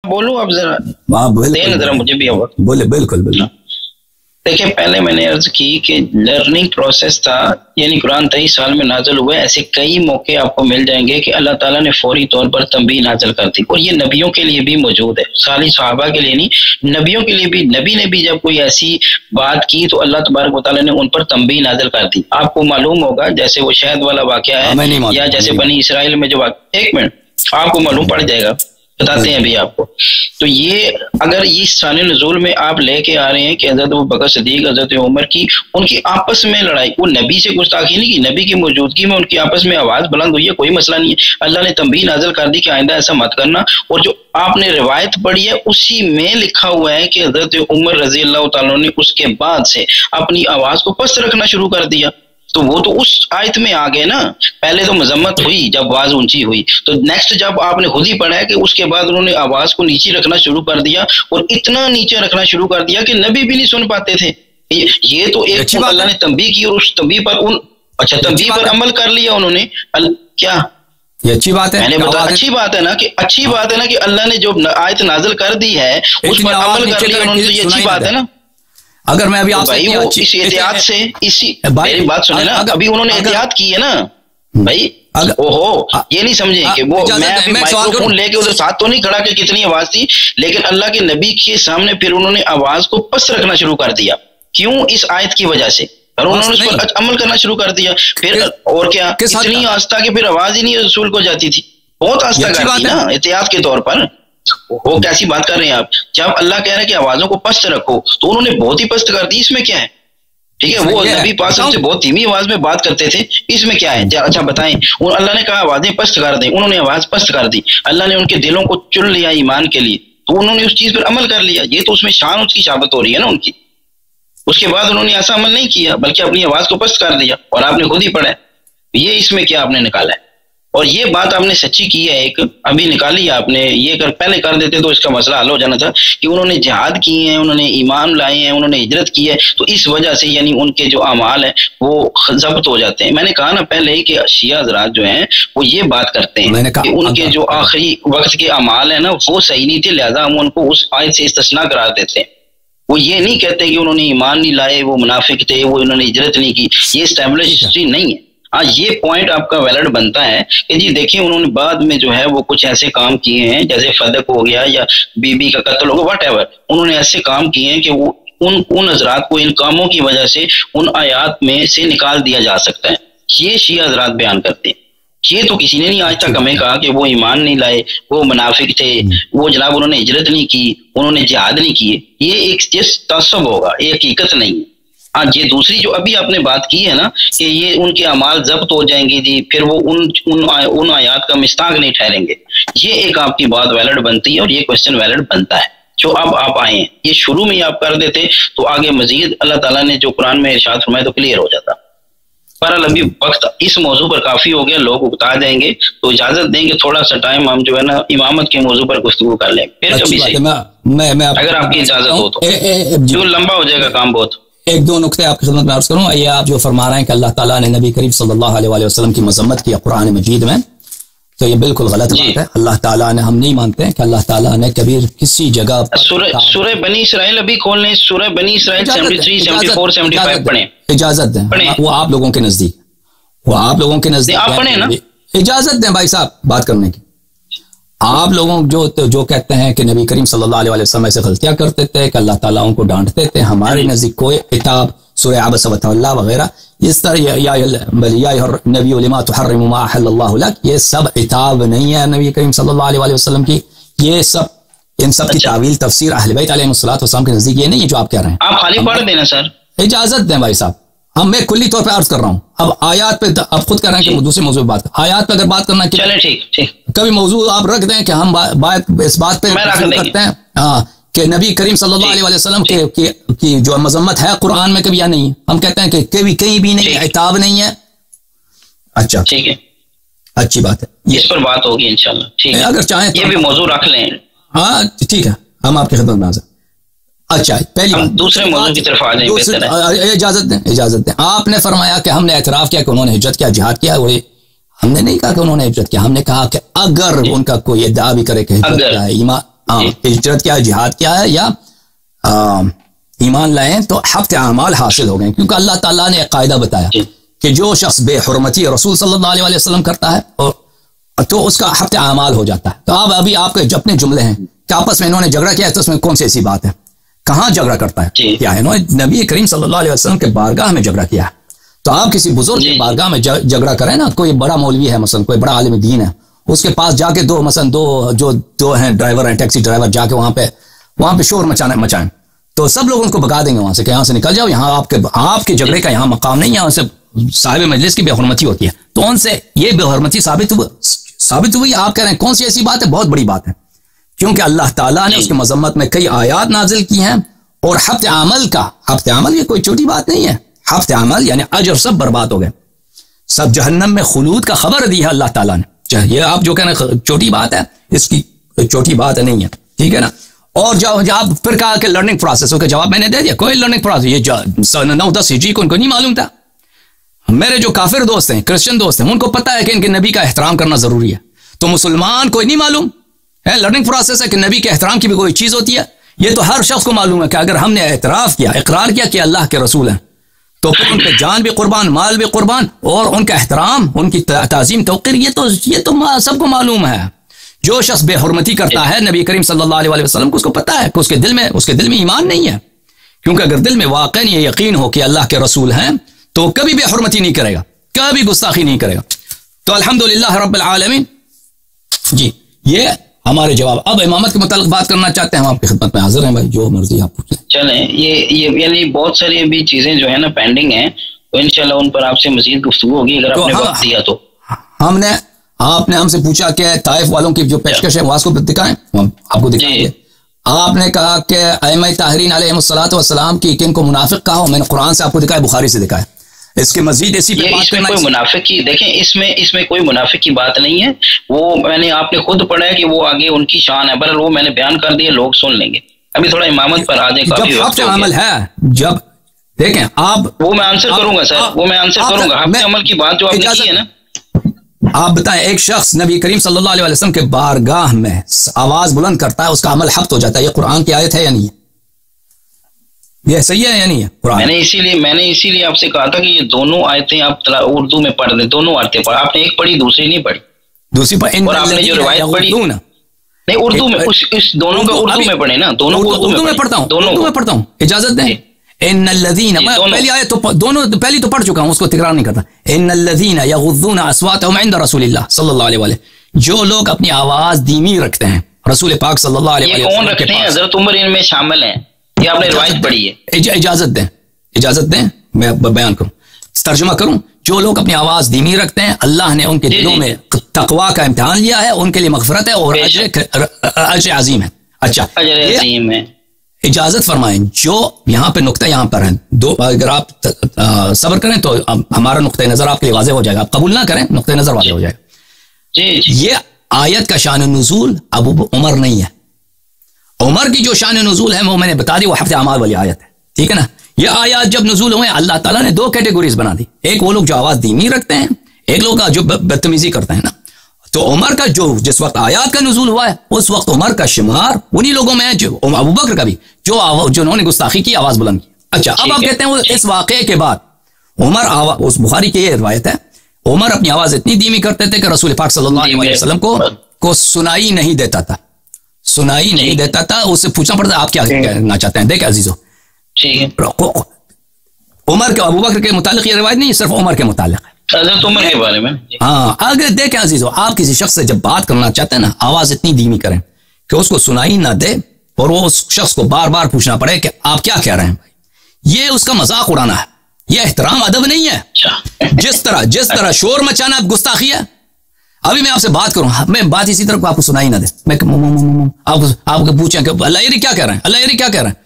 बोलूं अब जरा? हाँ दें जरा मुझे भी वक्त। बोले। बिल्कुल बिल्कुल। देखिए, पहले मैंने अर्ज की कि लर्निंग प्रोसेस था, यानी कुरान 23 साल में नाज़िल हुआ है। ऐसे कई मौके आपको मिल जाएंगे कि अल्लाह ताला ने फौरी तौर पर तंबीह नाज़िल कर दी, और ये नबियों के लिए भी मौजूद है, साली सहाबा के लिए नहीं, नबियों के लिए भी। नबी ने भी जब कोई ऐसी बात की तो अल्लाह तबारक व तआला ने उन पर तंबीह नाज़िल कर दी। आपको मालूम होगा, जैसे वो शहद वाला वाक़या है, या जैसे बनी इसराइल में जो एक मिनट आपको मालूम पड़ जाएगा, बताते हैं अभी आपको। तो ये अगर इस शान नुज़ूल में आप लेके आ रहे हैं कि हज़रत अबू बकर सिद्दीक़, हज़रत उमर की उनकी आपस में लड़ाई, वो नबी से गुस्ताखी नहीं की, नबी की मौजूदगी में उनकी आपस में आवाज बुलंद हुई है, कोई मसला नहीं है। अल्लाह ने तंबीह नाज़िल कर दी कि आइंदा ऐसा मत करना। और जो आपने रिवायत पढ़ी है उसी में लिखा हुआ है कि हज़रत उमर रज़ी अल्लाह तआला ने उसके बाद से अपनी आवाज को पस्त रखना शुरू कर दिया। तो वो तो उस आयत में आ गए ना। पहले तो मजम्मत हुई जब आवाज ऊंची हुई, तो नेक्स्ट जब आपने खुद ही पढ़ा है कि उसके बाद उन्होंने आवाज को नीचे रखना शुरू कर दिया, और इतना नीचे रखना शुरू कर दिया कि नबी भी नहीं सुन पाते थे। ये तो एक अल्लाह ने तंबीह की, और उस तंबीह पर तंबीह पर अमल कर लिया उन्होंने। क्या ये अच्छी बात है? मैंने बताया अच्छी बात है ना, कि अच्छी बात है ना कि अल्लाह ने जो आयत नाजिल कर दी है उस पर अमल कर लिया उन्होंने, तो ये अच्छी बात है ना। अगर मैं अभी आपसे भाई वो इस एहतियात से मेरी बात सुने ना, अभी उन्होंने एहतियात की है ना भाई। ओहो, ये नहीं समझे कि वो मैं अभी माइक्रोफोन लेके उधर साथ तो नहीं खड़ा कि कितनी आवाज थी, लेकिन अल्लाह के नबी के सामने फिर उन्होंने आवाज को पस्त रखना शुरू कर दिया। क्यों? इस आयत की वजह से, और उन्होंने उस पर अमल करना शुरू कर दिया। फिर और क्या, इतनी आस्था की फिर आवाज ही नहीं रसूल को जाती थी, बहुत आस्था करती ना एहतियात के तौर पर। वो कैसी बात कर रहे हैं आप? जब अल्लाह कह रहे हैं कि आवाजों को पस्त रखो, तो उन्होंने बहुत ही पस्त कर दी, इसमें क्या है? ठीक है, वो नबी पाक से बहुत धीमी आवाज में बात करते थे, इसमें क्या है? अच्छा बताएं। और अल्लाह ने कहा आवाजें पस्त कर दें, उन्होंने आवाज पस्त कर दी। अल्लाह ने उनके दिलों को चुन लिया ईमान के लिए, तो उन्होंने उस चीज पर अमल कर लिया। ये तो उसमें शान उसकी शाबत हो रही है ना उनकी। उसके बाद उन्होंने ऐसा अमल नहीं किया, बल्कि अपनी आवाज को पस्त कर दिया, और आपने खुद ही पढ़ा है। ये इसमें क्या आपने निकाला है? और ये बात आपने सच्ची की है, एक अभी निकाली है आपने। ये पहले कर देते तो इसका मसला हल हो जाना था कि उन्होंने जिहाद किए हैं, उन्होंने ईमान लाए हैं, उन्होंने हिजरत की है, तो इस वजह से यानी उनके जो अमाल है वो जब्त हो जाते हैं। मैंने कहा ना पहले ही कि शिया हज़रात जो हैं वो ये बात करते हैं कि उनके जो आखिरी वक्त के अमाल है ना वो सही नहीं थे, लिहाजा हम उनको उस आयत से इस्तिस्ना करा देते हैं। वो ये नहीं कहते कि उन्होंने ईमान नहीं लाए, वो मुनाफिक थे, वो उन्होंने हिजरत नहीं की। ये एस्टैब्लिश हिस्ट्री नहीं है। हाँ, ये पॉइंट आपका वैलिड बनता है कि जी देखिए उन्होंने बाद में जो है वो कुछ ऐसे काम किए हैं, जैसे फदक हो गया या बीबी का कत्ल हो गया, वट एवर, उन्होंने ऐसे काम किए हैं कि वो उन हजरात को इन कामों की वजह से उन आयात में से निकाल दिया जा सकता है। ये शिया हजरात बयान करते हैं। ये तो किसी ने नहीं आज तक हमें कहा कि वो ईमान नहीं लाए, वो मुनाफिक थे, वो जनाब उन्होंने हिजरत नहीं की, उन्होंने जिहाद नहीं किए। ये एक तसब होगा, ये हकीकत नहीं है। हाँ, ये दूसरी जो अभी आपने बात की है ना कि ये उनके अमाल जब्त हो जाएंगे जी, फिर वो उन आयात का मिस्ताक नहीं ठहरेंगे, ये एक आपकी बात वैलिड बनती है और ये क्वेश्चन वैलिड बनता है जो अब आप आए हैं। ये शुरू में ही आप कर देते तो आगे मजीद अल्लाह ताला ने जो कुरान में इरशाद फरमाया तो क्लियर हो जाता। पर अभी वक्त इस मौजू पर काफी हो गया, लोग उगता जाएंगे, तो इजाजत देंगे थोड़ा सा टाइम हम जो है ना इमामत के मौजू पर गुफ्तगू कर लें फिर कभी से, अगर आपकी इजाजत हो तो। जो लंबा हो जाएगा काम बहुत। एक दो नुक्ते आपकी खिदमत में अर्ज करूं। ये आप जो फरमा रहे हैं कि अल्लाह ताला ने नबी करीम सल्लल्लाहु अलैहि वसल्लम की मजम्मत की कुरान मजीद में, तो ये बिल्कुल गलत बात है। अल्लाह ताला ने, हम नहीं मानते हैं कि अल्लाह ताला ने कभी किसी जगह सूरह बनी इसराइल अभी खोल लें, सूरह बनी इसराइल 73, 74, 75 पढ़ें। इजाजत दें, वो आप लोगों के नजदीक, वो आप लोगों के नजदीक आप पढ़ें ना, इजाजत दें भाई साहब बात करने की। आप लोगों जो कहते हैं कि नबी करीम सल्लल्लाहु अलैहि वसल्लम ऐसे गलतियां करते थे कि अल्लाह ताला उनको डांटते थे, हमारे नजदीक कोई इताब सूरह अबस व तवल्ला वगैरह इस तरह या नबी लिमा तुहर्रिमु मा अहल्लल्लाहु लक, ये सब इताब नहीं है नबी करीम सल्लल्लाहु अलैहि वसल्लम की। ये सब इन सब की तावील तफसीर अहले बैत अलैहिस्सलातु वस्सलाम के नजदीक ये नहीं है जो आप कह रहे हैं। आप खाली पढ़ देना सर, इजाजत दें भाई साहब। मैं खुली तौर पे अर्ज कर रहा हूँ। अब आयात पे आप खुद कह रहे हैं कि दूसरे मौजूद बात, आयात पे अगर बात करना है, चले ठीक, कभी मौजू आप रख दें कि हम इस बात पे करते हैं हाँ कि नबी करीम सल्लल्लाहु अलैहि वसल्लम की जो मजम्मत है कुरान में कभी या नहीं, हम कहते हैं कि कहीं भी नहीं, इताब नहीं है। अच्छा ठीक है, अच्छी बात है, इस पर बात होगी इंशाल्लाह। ठीक है, अगर चाहें ये भी मौजू रख लें। हाँ ठीक है, हम आपकी खिदमत में हाजिर। अच्छा, पहली बात दूसरे मौजू की तरफ आ जाएं। इजाजत दें। आपने फरमाया कि हमने एतराफ किया कि उन्होंने हिजरत किया, जिहाद किया। वो हमने नहीं कहा कि उन्होंने हिजरत किया, हमने कहा कि अगर उनका कोई इद्दा भी करे कि हिजरत किया है, हिजरत क्या है, जिहाद क्या है, या ईमान लाएं तो हफ्ते अमाल हासिल हो गए। क्योंकि अल्लाह ताला ने एक कायदा बताया कि जो शख्स बेहुरमती रसूल सल्लल्लाहु अलैहि वसल्लम करता है और तो उसका हफ्ते अमाल हो जाता है। तो अब अभी आपके अपने जुमले हैं कि आपस में इन्होंने झगड़ा किया है, तो उसमें कौन सी ऐसी बात है? कहाँ झगड़ा करता है? क्या है, इन्होंने नबी करीम सल्लल्लाहु अलैहि वसल्लम के बारगाह में झगड़ा किया है। तो आप किसी बुजुर्ग के बारगाह में झगड़ा करें ना, कोई बड़ा मौलवी है मसलन, कोई बड़ा आलिम दीन है, उसके पास जाके दो हैं ड्राइवर हैं, टैक्सी ड्राइवर, जाके वहां पे शोर मचाएं तो सब लोग उनको भगा देंगे वहां से कि यहाँ से निकल जाओ, यहाँ आपके झगड़े का यहाँ मकाम नहीं है। यहाँ से साहिब मजलिस की बेहुरमती होती है, तो उनसे ये बेहुरमती साबित हुई। आप कह रहे हैं कौन सी ऐसी बात है? बहुत बड़ी बात है, क्योंकि अल्लाह ताला ने उसके मजम्मत में कई आयात नाजिल की हैं। और हफ्ते अमल ये कोई छोटी बात नहीं है। हफ्ते अमल यानी अजर सब बर्बाद हो गए, सब जहन्नम में खुलूद का खबर दी है अल्लाह ताला ने। ये आप जो कह रहे हैं छोटी बात है, इसकी छोटी बात नहीं है, ठीक है ना। और जब आप फिर कहा कि लर्निंग प्रोसेस, का जवाब मैंने दे दिया, कोई लर्निंग प्रोसेस ये 9-10 हिजरी को इनको नहीं मालूम था। मेरे जो काफिर दोस्त हैं, क्रिश्चियन दोस्त हैं, उनको पता है कि इनके नबी का एहतराम करना जरूरी है। तो मुसलमान कोई नहीं मालूम है लर्निंग प्रोसेस है कि नबी के एहतराम की भी कोई चीज होती है। ये तो हर शख्स को मालूम है कि अगर हमने एतराफ किया, इकरार किया कि अल्लाह के रसूल हैं, तो फिर उनके जान भी कुर्बान, माल भी कुर्बान, और उनका एहतराम, उनकी ताजीम तौकीर, ये तो सबको मालूम है। जो शख्स बेहुरमती करता है नबी करीम सल्लल्लाहु अलैहि वसल्लम को, उसको पता है कि उसके दिल में ईमान नहीं है। क्योंकि अगर दिल में वाकई ये यकीन हो कि अल्लाह के रसूल हैं, तो कभी बेहुरमती नहीं करेगा, कभी गुस्ताखी नहीं करेगा। तो अल्हम्दुलिल्लाह रब्बिल आलमीन जी, ये हमारे जवाब। अब इमामत के मुताल्लिक बात करना चाहते हैं, हम आपकी खिदमत में हाजिर हैं भाई, जो मर्जी आप पूछें। चलें, ये यानी बहुत सारी अभी चीजें जो है ना पेंडिंग हैं, तो इंशाल्लाह उन पर आपसे मजीद गुफ्तगू होगी अगर आपने वक्त दिया तो। आपने हमसे पूछा कि ताइफ वालों की जो पेशकश है वहां को दिखाएं, हम आपको दिखाएंगे। आपने कहा कि अइम्मा ताहरीन अलैहिमुस्सलातु वस्सलाम की किन को मुनाफिक कहा, मैंने कुरान से आपको दिखाया, बुखारी से दिखाया। इसके मजीद इसी पे बात करना, कोई मुनाफिक की देखें, इसमें कोई मुनाफिक की बात नहीं है। वो मैंने आपने खुद पढ़ा है कि वो आगे उनकी शान है, पर वो मैंने बयान कर दिया, लोग सुन लेंगे। अभी थोड़ा इमामत पर आ जाए, काफी अमल है। जब देखें आप, वो मैं आंसर करूंगा सर, वो मैं आंसर करूंगा। हफ्ते अमल की बात जो आपने की है ना, आप बताएं, एक शख्स नबी करीम सल्लल्लाहु अलैहि वसल्लम के बारगाह में आवाज बुलंद करता है, उसका अमल हफ्त हो जाता है। ये कुरान की आयत है या नहीं है? ये सही है या नहीं है? कुरान मैंने इसीलिए आपसे कहा था कि ये दोनों आयतें आप उर्दू में पढ़ दें, दोनों आयतें पढ़। आपने एक पढ़ी, दूसरी नहीं पढ़ी। दूसरी और आपने जो रिवायत पढ़ी ना, नहीं उर्दू में, इस दोनों को उर्दू में पढ़े ना, दोनों को उर्दू में पढ़ता हूँ, दोनों में पढ़ता हूँ, इजाजत दें। इन्नल्लज़ीना, मैं पहली आयत तो पहली तो पढ़ चुका हूँ, उसको तिकरार नहीं करता। इन्नल्लज़ीना यग़ुज़्ज़ूना अस्वातहुम इंदा रसूलिल्लाह सल्लल्लाहु अलैहि वसल्लम, जो लोग अपनी आवाज धीमी रखते हैं रसूल पाक सल्लल्लाहु अलैहि वसल्लम। कौन रखते हैं? हज़रत उमर इनमें शामिल हैं। ये आपने रिवायत पढ़ी है। इजाजत दें मैं बयान करूं, तर्जुमा करूं। जो लोग अपनी आवाज धीमी रखते हैं, अल्लाह ने उनके दिलों में तकवा का इम्तिहान लिया है, उनके लिए मगफरत है और अजर अजीम है। अच्छा, अजीम है। इजाजत फरमाएं। जो यहाँ पे नुक्ता यहाँ पर है दो, अगर आप सब्र करें तो हमारा नुक्ता नजर आपके लिए वाज़ेह हो जाएगा। आप कबूल ना करें, नुक्ता नजर वाज़ेह हो जाएगा। ये आयत का शान नुज़ूल अबू उमर नहीं है। उमर की जो शान नुज़ूल है वो मैंने बता दी, वो हफ्ते अमाल वाली आयत है, ठीक है ना। ये आयत जब नुज़ूल हुए, अल्लाह ताला ने दो कैटेगरीज बना दी। एक वो लोग जो आवाज धीमी रखते हैं, एक लोग जो बदतमीजी करते हैं ना। तो उमर का जो जिस वक्त आयत का नुज़ूल हुआ है, उस वक्त उमर का शुमार उन्हीं लोगों में है, जो अबू बकर का भी, जो उन्होंने गुस्ताखी की, आवाज बुलंद की। अच्छा, अब आप कहते हैं इस वाक़े के बाद उमर, उस बुखारी की ये रिवायत है, उमर अपनी आवाज इतनी धीमी करते थे कि रसूल पाक सल्लल्लाहु अलैहि वसल्लम को सुनाई नहीं देता था, सुनाई नहीं देता था। उससे पूछना पड़ता आप क्या कहना चाहते हैं। देख अजीजों, उमर के, अबू बकर के मुतालिक ये रिवायत नहीं, सिर्फ उमर के मुतालिक है, उमर के बारे में। हाँ, अगर देखें अजीजों, आप किसी शख्स से जब बात करना चाहते हैं ना, आवाज इतनी धीमी करें कि उसको सुनाई ना दे और वो उस शख्स को बार बार पूछना पड़े कि आप क्या कह रहे हैं भाई। ये उसका मजाक उड़ाना है, ये एहतराम अदब नहीं है। जिस तरह शोर मचाना गुस्ताखी है। अभी मैं आपसे बात करूं, मैं बात इसी तरह आपको सुनाई ना दे, मैं आपको पूछें कि अल्लाह ये क्या कह रहे हैं, अल्लाह ये क्या कह रहे हैं,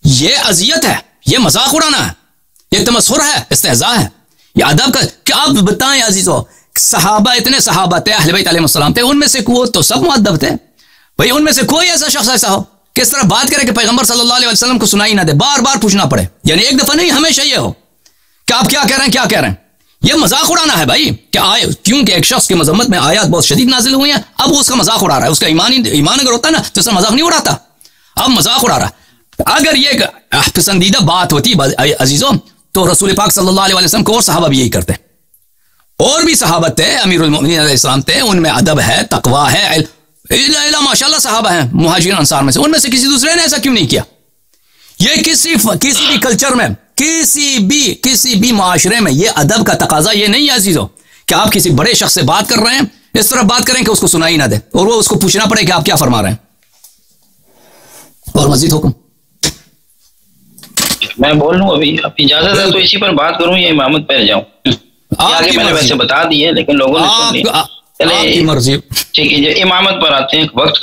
ये अजियत है, ये मजाक उड़ाना है, ये तमस्खुर है, इस्तेहज़ा है, ये अदब का। क्या आप बताएं अजीजों, सहाबा, इतने सहाबा थे, अहले बैत अलैहिस्सलाम थे, उनमें से वो तो सब मुअद्दब थे भाई, उनमें से कोई ऐसा शख्स ऐसा हो किस तरह बात करे कि पैगंबर सल्लल्लाहु अलैहि वसल्लम को सुनाई ना दे, बार बार पूछना पड़े। यानी एक दफा नहीं, हमेशा ये हो कि आप क्या कह रहे हैं, क्या कह रहे हैं। ये मजाक उड़ाना है भाई, क्या आए क्योंकि एक शख्स की मजम्मत में आयत बहुत शदीद नाजिल हुई है, अब वो उसका मजाक उड़ा रहा है। उसका ईमान अगर होता ना तो उसका मजाक नहीं उड़ाता, अब मजाक उड़ा रहा है। अगर ये पसंदीदा बात होती अजीजों तो रसूल पाक सल्लल्लाहु अलैहि वसल्लम को और सहाबा भी यही करते, और भी सहाबत थे, अमीरुल मोमिनीन अलैहिस्सलाम थे, उनमें अदब है, तकवा है, माशाल्लाह सहाबा हैं मुहाजिर अंसार में से, उनमें से किसी दूसरे ने ऐसा क्यों नहीं किया? ये किसी भी कल्चर में, किसी भी माशरे में ये अदब का तकाजा ये नहीं है अजीजों कि आप किसी बड़े शख्स से बात कर रहे हैं, इस तरह बात करें कि उसको सुनाई ना दे और वो उसको पूछना पड़े कि आप क्या फरमा रहे हैं। और मजीद हुक्म मैं बोल लूं अभी इजाजत है तो इसी पर बात करूं या इमामत पर जाऊं? आगे मैंने वैसे बता दिए लेकिन लोगों ने सुन लिया। चले मर्जी, ठीक है, इमामत पर आते हैं। वक्त